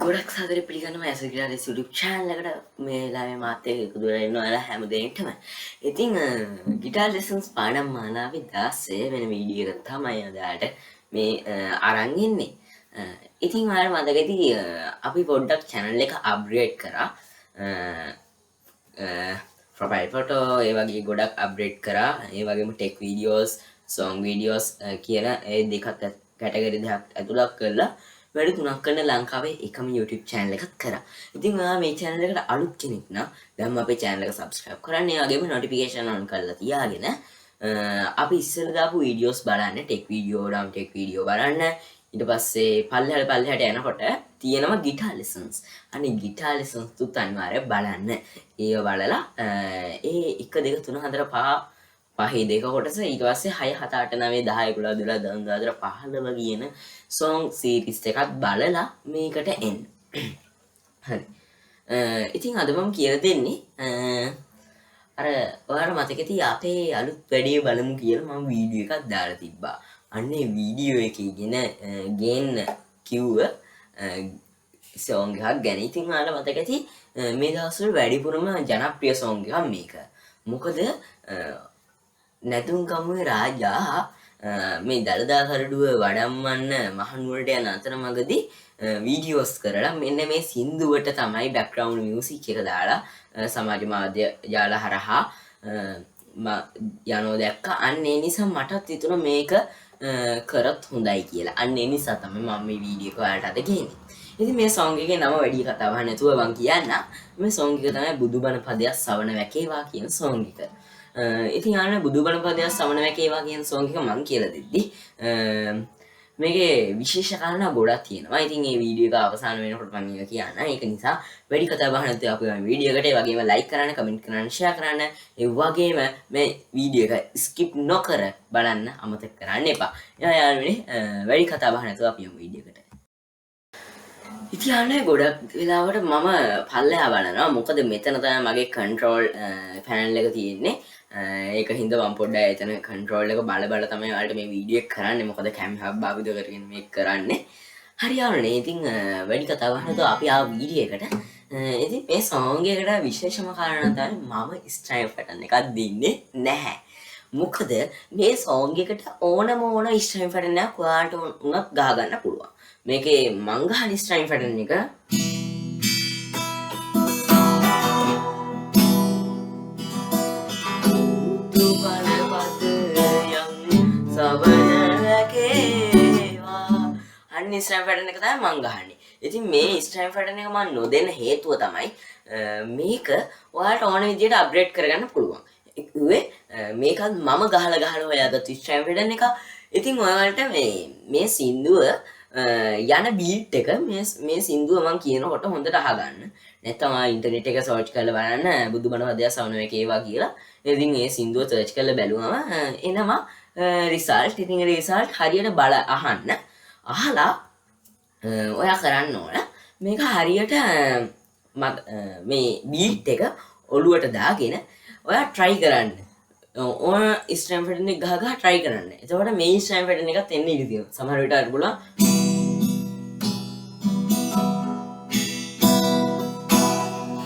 ගොඩක් සාදරයෙන් පිළිගන්නවා Yasindu YouTube channel එකට මේ වෙලාවේ මාත් එක්ක එකතු වෙලා ඉන්නවා හැමදේටම. ඉතින් guitar lessons පාඩම් මාලාවේ 16 වෙනි වීඩියෝ එක තමයි අදට මේ අරන් ඉන්නේ. ඉතින් ඔයාලා මතකද අපි පොඩ්ඩක් channel එක upgrade කරා. profile photo ඒ වගේ ගොඩක් upgrade කරා. ඒ වගේම tech videos, song videos කියලා ඒ දෙකක් category දෙකක් ඇතුළත් කරලා වැඩි 3ක් කරන ලංකාවේ එකම YouTube channel එකක් කරා. ඉතින් ඔයා මේ channel එකට අලුත් කෙනෙක් නම් දැන් අපේ channel එක subscribe කරන්න. ඒ වගේම notification on කරලා තියාගෙන අපි ඉස්සෙල්ලා දාපු videos බලන්න, tech video නම් tech video බලන්න. ඊට පස්සේ පල්ලෙහාට යනකොට තියෙනවා guitar lessons. අනේ guitar lessons තුත් අනිවාර්යයෙන් බලන්න. ඒව බලලා ඒ 1 2 3 4 5 පහේ දෙක කොටස ඊට පස්සේ 6 7 8 9 10 11 12 13 14 15 කියන song series එකක් බලලා මේකට එන්න. හරි. ඉතින් අද මම කියලා දෙන්නේ අර ඔයාලා මතකද අපේ අලුත් වැඩේ බලමු කියලා මම වීඩියෝ එකක් දාලා තිබ්බා. අන්නේ වීඩියෝ එකේ ගේන්න කිව්ව song එකක් ගැන. ඉතින් ඔයාලා මතකද මේ දවස්වල වැඩිපුරම ජනප්‍රිය song එකක් මේක. මොකද නැතුම් කමුවේ රාජා මේ දළදා කරඩුව වඩම්මන්න මහනුවරට යන අතරමඟදී වීඩියෝස් කරලා මෙන්න මේ සින්දුවට තමයි බෑග්ග්‍රවුන්ඩ් මියුසික් එක දාලා සමාජ මාධ්‍ය ජාල හරහා යනෝ දැක්කා. අන්න ඒ නිසා මටත් හිතුණා මේක කරත් හොඳයි කියලා. අන්න ඒ නිසා තමයි මම මේ වීඩියෝ එක ඔයාලට අද ගේන්නේ. ඉතින් මේ song එකේ නම වැඩි කතාවක් නැතුව මම කියන්න. මේ song එක තමයි බුදු බණපදයක් සවන වැකේවා කියන song එක. ඉතින් ආන බුදු බණපදයක් සමන වැකේවා කියන song එක මම කියලා දෙද්දි මේකේ විශේෂ කාරණා ගොඩක් තියෙනවා. ඉතින් මේ වීඩියෝ එක අවසන් වෙනකොට මම ඒක කියන්න. ඒක නිසා වැඩි කතා බහ නැතුව අපි මේ වීඩියෝ එකට ඒ වගේම like කරන්න, comment කරන්න, share කරන්න, ඒ වගේම මේ වීඩියෝ එක skip නොකර බලන්න අමතක කරන්න එපා. යාළුවනේ වැඩි කතා බහ නැතුව අපි යමු වීඩියෝ එකට. ඉතින් ආන්නේ ගොඩක් වෙලාවට මම පල්ලෙහා බලනවා. මොකද මෙතන තමයි මගේ control panel එක තියෙන්නේ. ඒක හින්දා මම පොඩ්ඩක් එතන control එක බල තමයි ඔයාලට මේ වීඩියෝ එක කරන්නේ. මොකද cam hub භාවිත කරගෙන මේක කරන්නේ. හරි යාළුවනේ. ඉතින් වැඩි කතා බහ නැතුව අපි ආව වීඩියෝ එකට. ඉතින් මේ song එකට විශේෂම කාරණා තමයි මම string pattern එකක් දෙන්නේ නැහැ. මොකද මේ song එකට ඕනම string pattern එකක් ඔයාලට උනත් ගහ ගන්න පුළුවන්. මේකේ මං ගහන string pattern එක අන්න string pattern එක තමයි මං ගහන්නේ. ඉතින් මේ string pattern එක මම නොදෙන්න හේතුව තමයි මේක ඔයාලට ඕන විදිහට අප්ග්‍රේඩ් කරගන්න පුළුවන්. මේකත් මම ගහලා හොයාගත්තු string pattern එක. ඉතින් ඔයාලට මේ සින්දුව යන බීට් එක මේ සින්දුව මම කියනකොට හොඳට අහගන්න. නැත්නම් ඉන්ටර්නෙට් එක සර්ච් කරලා බලන්න බුදු බණපදයක් සවන වැකේවා කියලා. ඉතින් මේ සින්දුව සර්ච් කරලා බැලුවම එනවා රිසල්ට්. ඉතින් රිසල්ට් හරියට අහන්න. අහලා ඔයා කරන්න ඕන මේක හරියට මේ බීට් එක ඔළුවට දාගෙන ඔයා try කරන්න. ඕන string pattern එක ගහ try කරන්න. එතකොට මේ string pattern එකත් එන්න ඉඩ තියෙනවා. සමහර විට අර බලන්න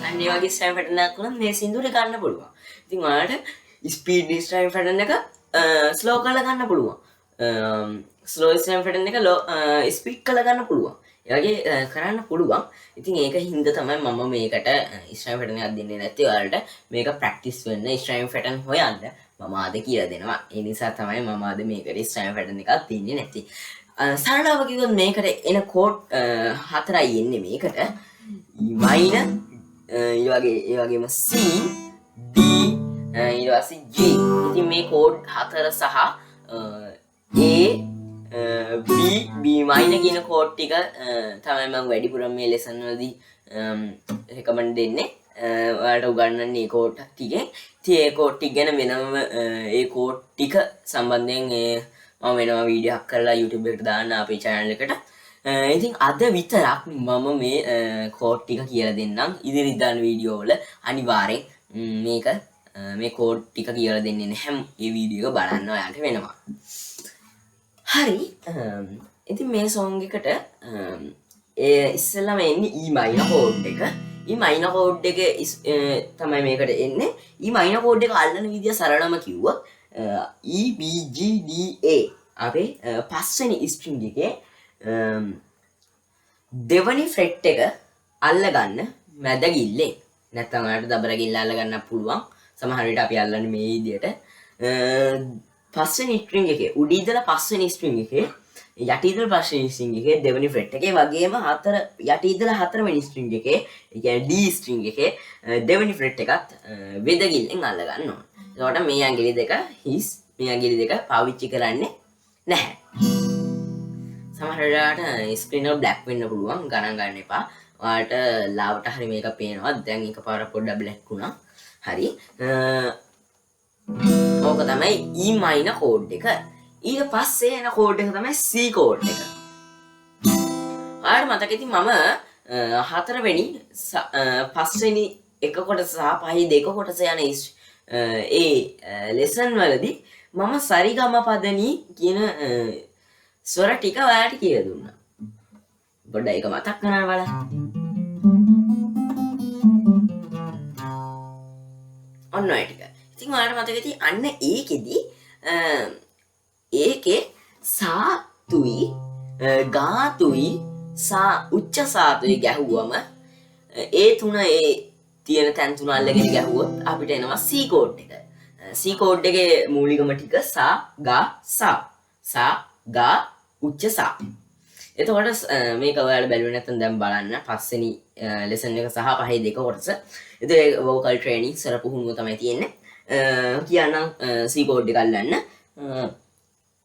අන්න ඒ වගේ string pattern එකක් වුණා මේ සින්දුවට ගන්න පුළුවන්. ඉතින් ඔයාලට speed string pattern එක slow කරලා ගන්න පුළුවන්. slow string pattern එක speed කරලා ගන්න පුළුවන්. ඒ වගේ කරන්න පුළුවන්. ඉතින් ඒක හින්දා තමයි මම මේකට string pattern එකක් දෙන්නේ නැත්තේ. ඔයාලට මේක practice වෙන්න string pattern හොයන්න මම ආද කියලා දෙනවා. ඒ නිසා තමයි මම ආද මේකට string pattern එකක් දෙන්නේ නැත්තේ. සරලව කිව්වොත් මේකට එන කෝඩ් 4යි එන්නේ මේකට. E minor ඒ වගේම C D ඊට පස්සේ G. ඉතින් මේ කෝඩ් 4 සහ A B minor කියන කෝඩ් ටික තමයි මම වැඩිපුරම මේ ලෙසන් වලදී රෙකමන්ඩ් දෙන්නේ. ඔයාලට උගන්වන්නේ මේ කෝඩ් ටිකෙන්. ඉතින් ඒ කෝඩ් ටික ගැන වෙනම ඒ කෝඩ් ටික සම්බන්ධයෙන් මම වෙනම වීඩියෝ එකක් කරලා YouTube එකට දාන්න අපේ channel එකට. ඉතින් අද විතරක් මම මේ කෝඩ් ටික කියලා දෙන්නම්. ඉදිරි දාන වීඩියෝ වල අනිවාර්යෙන් මේ කෝඩ් ටික කියලා දෙන්නේ නැහැ. මේ වීඩියෝ එක බලන්න ඔයාලට වෙනවා. හරි. ඉතින් මේ song එකට ඉස්සෙල්ලාම එන්නේ E minor chord එක. E minor chord එක තමයි මේකට එන්නේ. E minor chord එක අල්ලන විදිය සරලම කිව්වොත් E B G D A අපේ පස්වෙනි string එකේ දෙවනි fret එක අල්ලගන්න මැදගිල්ලෙන්. නැත්නම් ඔයාලට දබර ගිල්ල අල්ලගන්න පුළුවන්. සමහර විට අපි අල්ලන්නේ මේ විදියට. පස්වෙනි string එකේ උඩ ඉඳලා පස්වෙනි string එකේ යට ඉඳලා පස්වෙනි string එකේ දෙවෙනි fret එකේ වගේම හතර යට ඉඳලා හතරවෙනි string එකේ ඒ කියන්නේ D string එකේ දෙවෙනි fret එකත් වෙදගිල්ලෙන් අල්ල ගන්න ඕනේ. එතකොට මේ ඇඟිලි දෙක හිස් මේ ඇඟිලි දෙක පාවිච්චි කරන්නේ නැහැ. සමහර වෙලාවට ස්ක්‍රීන් එක බ්ලැක් වෙන්න පුළුවන්. ගණන් ගන්න එපා. ඔයාලට ලාවට හරි මේක පේනවා. දැන් එකපාරක් පොඩ්ඩක් බ්ලැක් වුණා. හරි. ඕක තමයි E minor chord එක. ඊට පස්සේ එන chord එක තමයි C chord එක. ඔයාලට මතක ඇති මම හතරවෙනි පස්වෙනි එක කොටස සහ පහේ දෙක කොටස යන ඒ ලෙසන් වලදී මම සරිගමපදනී කියන ස්වර ටික ඔයාලට කියලා දුන්නා. පොඩ්ඩක් ඒක මතක් කරගන්න බලන්න. ඔන්න ඔය ටික. ඉතින් ඔයාලට මතක ඇති අන්න ඒකෙදි ඒකේ සාතුයි ගාතුයි සා උච්ච සාතුයි ගැහුවම ඒ තුන ඒ තියෙන තැන් තුන අල්ලගෙන ගැහුවොත් අපිට එනවා C chord එක. C chord එකේ මූලිකම ටික සා ගා සා ගා උච්ච සා. එතකොට මේක ඔයාලා බැලුවේ නැත්නම් දැන් බලන්න පස්වෙනි ලෙසන් එක සහ පහේ දෙක කොටස. ඒතේ වෝකල් ට්‍රේනින් සර පුහුණුව තමයි තියෙන්නේ. කියන්නම් C chord එක අල්ලන්න.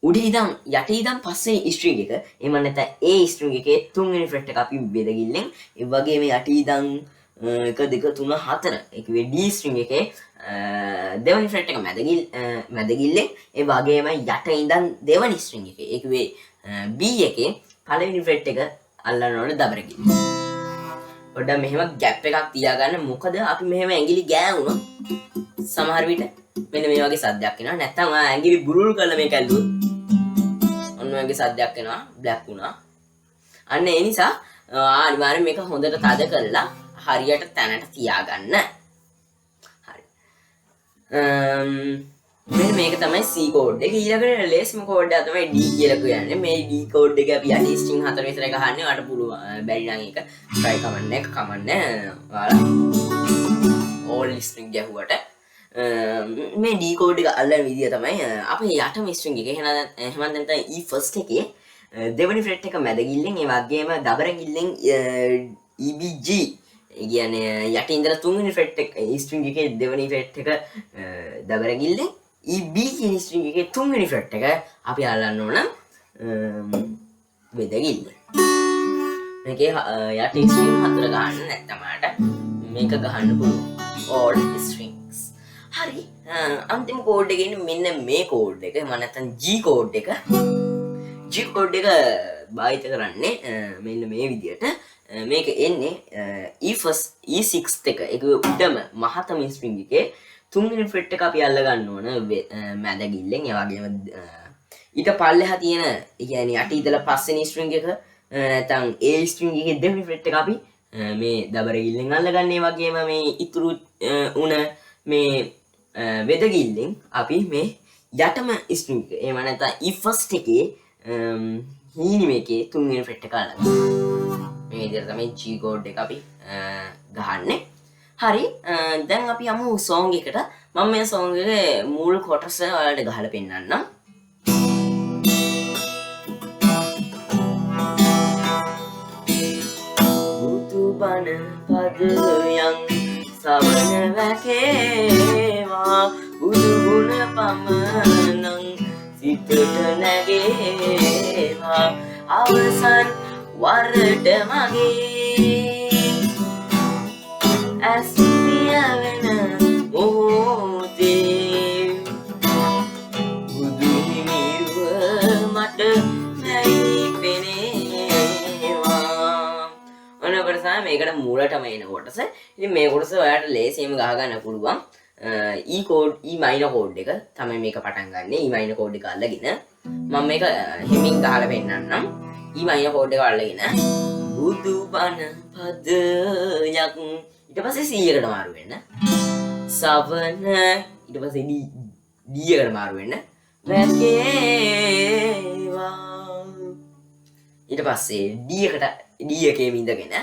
උඩ ඉඳන් යට ඉඳන් පස්වෙනි string එක එහෙම නැත්නම් A string එකේ තුන්වෙනි fret එක අපි බෙදගිල්ලෙන් ඒ වගේම යට ඉඳන් 1 2 3 4 ඒ කිව්වේ D string එකේ දෙවෙනි fret එක මැදගිල්ලෙන් ඒ වගේම යට ඉඳන් දෙවෙනි string එකේ ඒ කිව්වේ B එකේ පළවෙනි fret එක අල්ලන්න ඕනේ දබර ගිල්ල. පොඩ්ඩක් මෙහෙම gap එකක් තියාගන්න. මොකද අපි මෙහෙම ඇඟිලි ගෑවුනොත් සමහර විට මෙන්න මේ වගේ සද්දයක් එනවා. නැත්නම් ඇඟිලි බුරුල් කරලා මේක ඇල්ලුවොත් ඔන්න ඔය වගේ සද්දයක් එනවා. බ්ලැක් වුණා. අන්න ඒ නිසා අනිවාර්යෙන් මේක හොඳට තද කරලා හරියට තැනට තියාගන්න. හරි. මෙන්න මේක තමයි C chord එක. ඊළඟට ලේසිම chord එක තමයි D කියලා කියන්නේ. මේ D chord එක අපි යටි string 4 විතර ගහන්නේ. ඔයාලට පුළුවන් බැරි නම් ඒක try කමන්නේ. ඔයාලා all string ගැහුවට මේ D chord එක අල්ලන විදිය තමයි අපේ යටම string එක. එහෙනම් නැත්නම් E first එකේ දෙවෙනි fret එක මැදගිල්ලෙන් ඒ වගේම දබර ගිල්ලෙන් EBG ඒ කියන්නේ යට ඉඳලා තුන්වෙනි fret එක string එකේ දෙවෙනි fret එක දබර ගිල්ලෙන් EB කියන string එකේ තුන්වෙනි fret එක අපි අල්ලන්න ඕන වෙදගිල්ල. මේකේ යට string 4 ගන්න නැත්නම් මේක ගහන්න පුළුවන්. all strings. හරි. අන්තිම chord එකේ ඉන්නේ මෙන්න මේ chord එක. එහෙම නැත්නම් G chord එක. G chord එක භාවිත කරන්නේ මෙන්න මේ විදියට. මේක එන්නේ E6 එක. ඒක උඩම මහතම string එකේ තුන්වෙනි fret එක අපි අල්ල ගන්න ඕන මැදගිල්ලෙන්. ඒ වගේම ඊට පල්ලෙහා තියෙන ඒ කියන්නේ යට ඉඳලා පස්වෙනි string එක නැත්නම් A string එකේ දෙවෙනි fret එක අපි මේ දබර ගිල්ලෙන් අල්ල ගන්න. ඒ වගේම මේ ඉතුරු උන මේ වෙදගිල්ලෙන් අපි මේ යටම string එක එහෙම නැත්නම් E1 එකේ හීනිම එකේ තුන්වෙනි fret එක අල්ල ගන්න. මේ විදිහට තමයි G chord එක අපි ගහන්නේ. හරි. දැන් අපි යමු song එකට. මම මේ song එකේ මූල කොටස ඔයාලට ගහලා පෙන්නන්නම්. බුදු බණ පදයන් සවන වැකේවා බුදු ගුණ පමනං සිතට නැගේවා අවසන් වරට මගේ ඇස් පියවෙන මොහොතේ බුදු හිමිව මට නැයි පෙනේවා. ඔන්න ඔකට තමයි මේකට මූලටම එන කොටස. ඉතින් මේ කොටස ඔයාලට ලේසියෙන්ම ගහ ගන්න පුළුවන්. E minor chord එක තමයි මේක පටන් ගන්න. E minor chord එක අල්ලගෙන මම මේක හිමින් ගහලා පෙන්නන්නම්. E minor chord එක අල්ලගෙන බුදු බණ පදයක්. ඊට පස්සේ සීයකට මාරු වෙන්න. සවන ඊට පස්සේ ඩීයකට මාරු වෙන්න. වැකේවා. ඊට පස්සේ ඩී එකේම ඉඳගෙන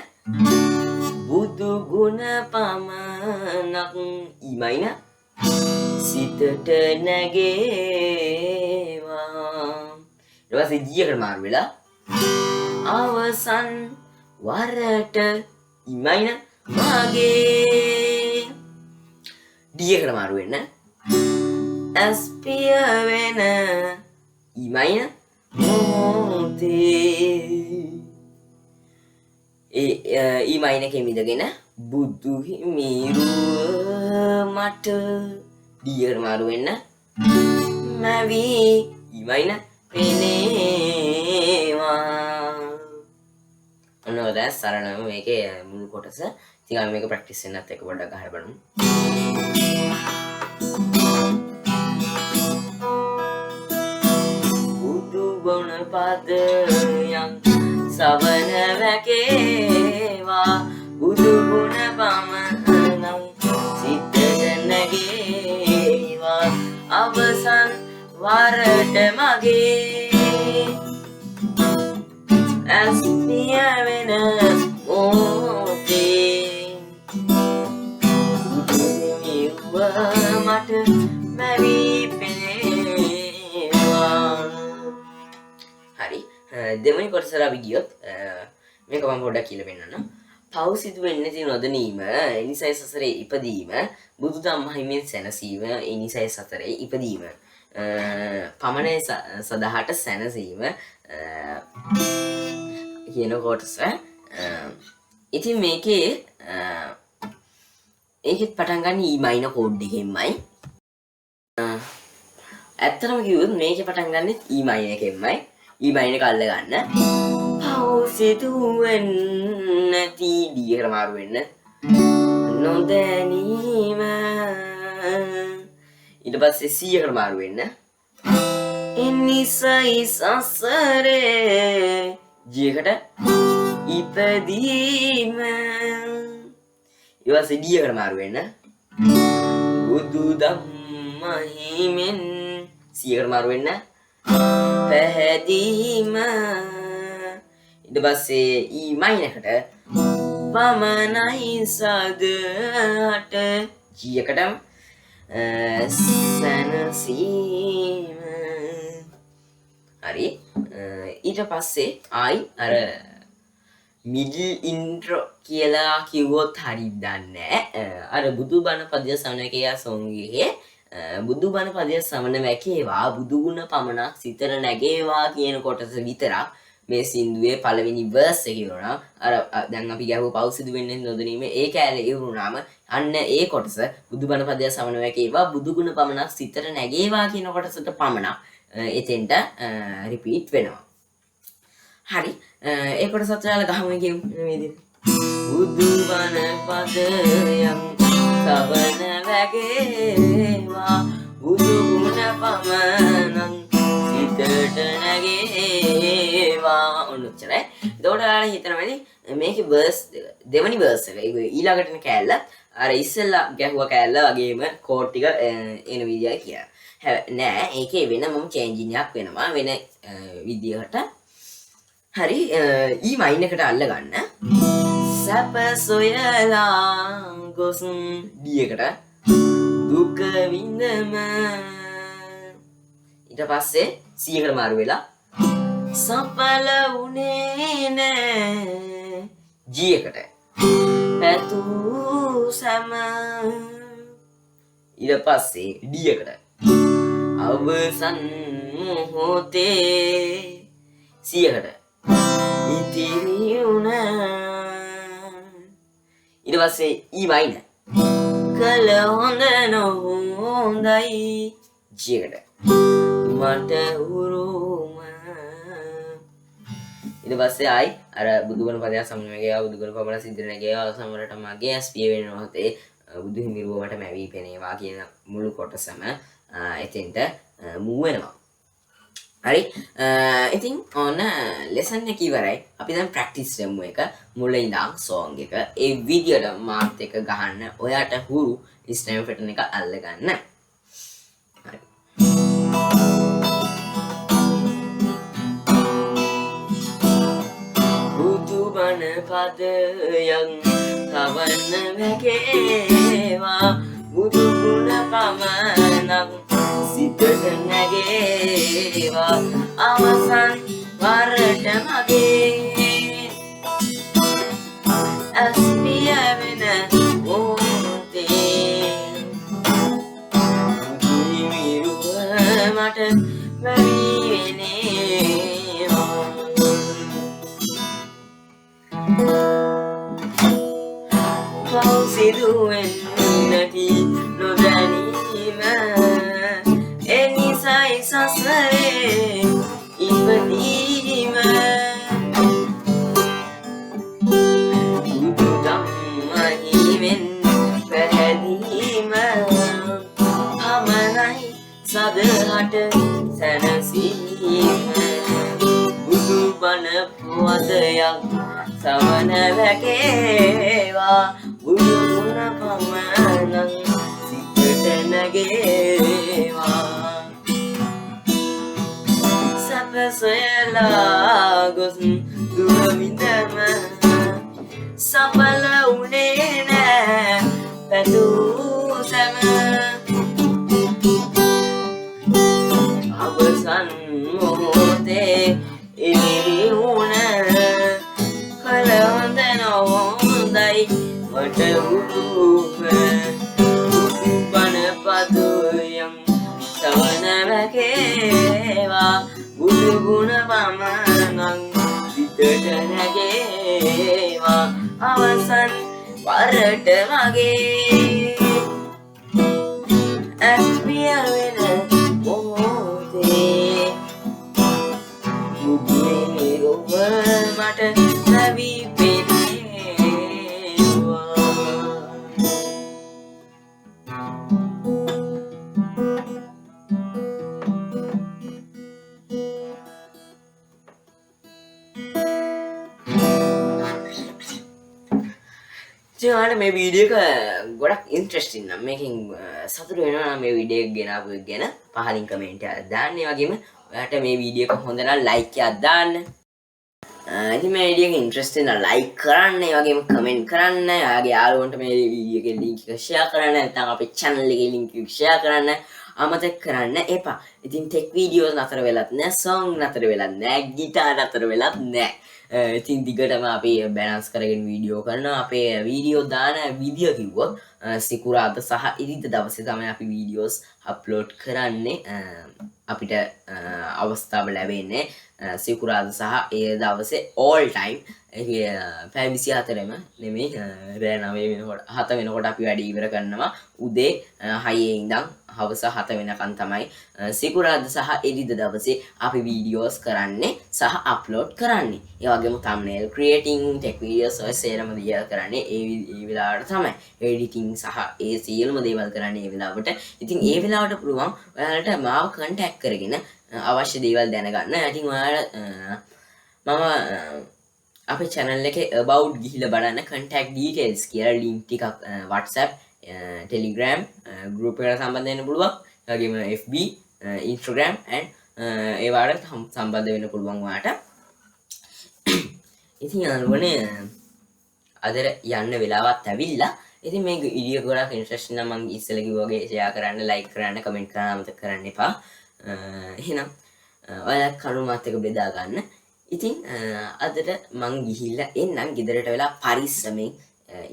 බුදු ගුණ පමණක් ඊ මයින සිතට නැගේවා. ඊට පස්සේ G එකට මාරු වෙලා අවසන් වරට ඊ මයින මගේ D එකට මාරු වෙන්න ස්පිය වෙන ඊ මයින මොහොතේ ඊ මයින එකේ ඉඳගෙන බුදු හිමිරුව මට D එකට මාරු වෙන්න මැවි ඊ මයින පෙනේවා. ඔන්න ඔය දැන් සරණම මේකේ මුළු කොටස. ඉතින් අපි මේක ප්‍රැක්ටිස් වෙන්නත් එක පොඩ්ඩක් අහලා බලමු. බුදු ගුණ පදයන් සවන වැකේවා. බුදු ගුණ පමණක් සිතට නැගේවා. අවසන් වරට මගේ ඇස්පිය වෙන මොහොතේ බුදු හිමිරුව මට මැවි පෙනේවා. හරි, දෙවනි කොටසට අපි ගියොත් මේක මම පොඩ්ඩක් කියලා පෙන්නන්නම්. පව් සිදු වෙන්නේ තියෙන නොදැනීම, එනිසයි සසරේ ඉපදීම, බුදුදහම හිමියෙන් සැනසීම, එනිසයි සතරේ ඉපදීම, පමණේ සදහට සැනසීම කියන කොටස. ඉතින් මේකේ ඒකෙත් පටන් ගන්න ඊ මයින කෝඩ් එකෙන්මයි. ඇත්තටම කිව්වොත් මේකේ පටන් ගන්නෙත් ඊ මයින එකෙන්මයි. ඊ මයින එක අල්ල ගන්න. පව් සිදු වෙන්නේ නැති D එකට මාරු වෙන්න නොදැනීම. ඊට පස්සේ C එකට මාරු වෙන්න එනිසයි සසරේ G එකට ඉපදීම. ඊට පස්සේ D එකට මාරු වෙන්න බුදු ධම්ම හිමෙන් C එකට මාරු වෙන්න පැහැදීම. ඊට පස්සේ E මයින් එකට පමණයි සදහට G එකටම සැනසීම. හරි, ඊට පස්සේ ආයි අර මිඩල් ඉන්ට්‍රෝ කියලා කිව්වොත් හරි දන්නේ. අර බුදු බණ පදය සමනකයා සොංගියේ බුදු බණ පදය සමන වැකේවා බුදු ගුණ පමණක් සිතට නැගේවා කියන කොටස විතරක් මේ සින්දුවේ පළවෙනි වර්ස් එකේ ඉවරනවා. අර දැන් අපි ගහුව පව් සිදු වෙන්නේ නොදැනීම ඒ කෑල්ල ඉවරුනාම අන්න ඒ කොටස බුදු බණ පදය සමන වැකේවා බුදු ගුණ පමණක් සිතට නැගේවා කියන කොටසට පමණක් එතෙන්ට රිපීට් වෙනවා. හරි, ඒ කොටසත් ඔයාලා ගහමු කියමු මේ විදිහට. බුදු බණ පදයන් සවන වැකේවා බුදු ගුණ පමණක් සිතට නැගේවා. ඔන්න ඔච්චරයි. එතකොට ඔයාලා හිතනවානේ මේකේ වර්ස් දෙවනි වර්ස් එක ඊළඟටම කෑල්ල අර ඉස්සෙල්ලා ගැහුව කෑල්ල වගේම කෝඩ් ටික එන විදියයි කියලා. නෑ, ඒකේ වෙනම චේන්ජින් එකක් වෙනවා වෙන විදියකට. හරි, ඊ මයින් එකට අල්ල ගන්න. සැප සොයලා ගොස් D එකට දුක විඳම. ඊට පස්සේ C එකට මාරු වෙලා සපල උනේ නෑ G එකට පැතු සම. ඊට පස්සේ D එකට අවසන් මොහොතේ C එකට ඉතිරි වුණා. ඊට පස්සේ E මයින කල හොඳ නොහොඳයි G එකට මට උරුම. ඊට පස්සේ ආයි අර බුදුගුණ පදය සමන ගියා බුදු ගුණ පමණ සිද්ධ නැගියා සමරට මගේ ස්පිය වෙන මොහොතේ බුදු හිමිරුව මට මැවි පෙනේවා කියන මුළු කොටසම එතෙන්ට මූ වෙනවා. හරි ඉතින් ඕන ලෙසන් එක ඉවරයි. අපි දැන් ප්‍රැක්ටිස් කරමු එක මුල ඉඳන් සෝංග් එක ඒ විදියට මාත් එක ගහන්න. ඔයාට හුරු ස්නෑප් පැටර්න් එක අල්ල ගන්න. හරි. බුදු බණ පදයක් තවන්න වැකේවා බුදු ගුණ පමණක් සිතට නැගේවා අවසන් වරට මගේ ඇස් පිය වෙන මොහොතේ මිරුව මට බැරි වෙනේවා පව් සිදුවෙන් නැති නොදැනීම එනිසයි සසරේ ඉපදීම බුදු ධම්මහිමෙන් පැහැදීම පමණයි සදහට සැනසීම බුදු බණ පදයක් සවන වැකේවා බුදු ගුණ පමණක් සිතට නැගේවා සැප සොයලා ගොස් දුර විඳම සඵල වුණේ නෑ පැතූ සැම අවසන් මොහොතේ ඉදිරි වුණ කල හොඳ නොහොඳයි මට උරුම බණ පදයන් සවන වැකේවා බුදු ගුණ පමණක් සිතට නැගේවා අවසන් වරට මගේ ඇස් පිය වෙන මොහොතේ බුදුනේ නිරුව මට ලැබී ඔයාලට මේ වීඩියෝ එක ගොඩක් ඉන්ට්‍රස්ටිං නම් මේකෙන් සතුටු වෙනවා නම් මේ වීඩියෝ එක ගෙනාවු එක ගැන පහලින් කමෙන්ට් එකක් දාන්න. ඒ වගේම ඔයාලට මේ වීඩියෝ එක හොඳ නම් ලයික් එකක් දාන්න. ඉතින් මේ වීඩියෝ එක ඉන්ට්‍රස්ටිං නම් ලයික් කරන්න. ඒ වගේම කමෙන්ට් කරන්න. ඔයාගේ යාළුවන්ට මේ වීඩියෝ එකේ ලින්ක් එක ෂෙයා කරන්න. නැත්නම් අපේ channel එකේ ලින්ක් එක ෂෙයා කරන්න. අමතක කරන්න එපා. ඉතින් ටෙක් වීඩියෝස් නතර වෙලත් නැහැ, සොංග් නතර වෙලත් නැහැ, ගිටාර් නතර වෙලත් නැහැ. ඉතින් දිගටම අපි බැලන්ස් කරගෙන වීඩියෝ කරනවා. අපේ වීඩියෝ දාන විදිය කිව්වොත් සිකුරාදා සහ ඉරිදා දවසේ තමයි අපි වීඩියෝස් අප්ලෝඩ් කරන්නේ. අපිට අවස්ථාව ලැබෙන්නේ සිකුරාදා සහ ඒ දවසේ all time පැය 24ම නෙමෙයි රෑ 9 වෙනකොට 7 වෙනකොට අපි වැඩ ඉවර කරනවා. උදේ 6 ඉඳන් හවස 7 වෙනකන් තමයි සිකුරාදා සහ ඉරිදා දවසේ අපි වීඩියෝස් කරන්නේ සහ අප්ලෝඩ් කරන්නේ. ඒ වගේම thumbnail creating, tech videos ඔය සේරම දියා කරන්නේ ඒ වෙලාවට තමයි. editing සහ ඒ සියලුම දේවල් කරන්නේ ඒ වෙලාවට. ඉතින් ඒ වෙලාවට පුළුවන් ඔයාලට මාව contact කරගෙන අවශ්‍ය දේවල් දැනගන්න. ඉතින් ඔයාලා මම අපේ channel එකේ about ගිහිල්ලා බලන්න contact details කියලා link ටිකක් WhatsApp, Telegram group එකට සම්බන්ධ වෙන්න පුළුවන්. ඒ වගේම FB, Instagram and ඒ වලට සම්බන්ධ වෙන්න පුළුවන් ඔයාලට. ඉතින් අනුවනේ අද යන්න වෙලාවත් ඇවිල්ලා. ඉතින් මේ වීඩියෝ ගොඩක් ඉන්ට්‍රස්ටිං නම් මම ඉස්සෙල්ලා කිව්වා වගේ share කරන්න, like කරන්න, comment කරන්න අමතක කරන්න එපා. එහෙනම් ඔයාලා කරුණාත් එක්ක බෙදා ගන්න. ඉතින් අදට මං ගිහිල්ලා එන්නම් ගෙදරට වෙලා පරිස්සමෙන්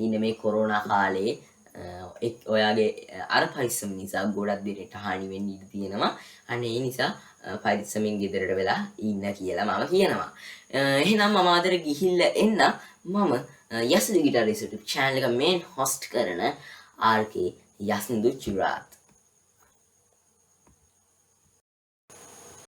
ඉන්න මේ කොරෝනා කාලේ ඔයාගේ අර පරිස්සම නිසා ගොඩක් දෙයට හානි වෙන්න ඉඩ තියෙනවා. අනේ ඒ නිසා පරිස්සමෙන් ගෙදරට වෙලා ඉන්න කියලා මම කියනවා. එහෙනම් මම අදට ගිහිල්ලා එන්න. මම Yasindu Guitar YouTube channel එක main host කරන RK Yasindu Chirath.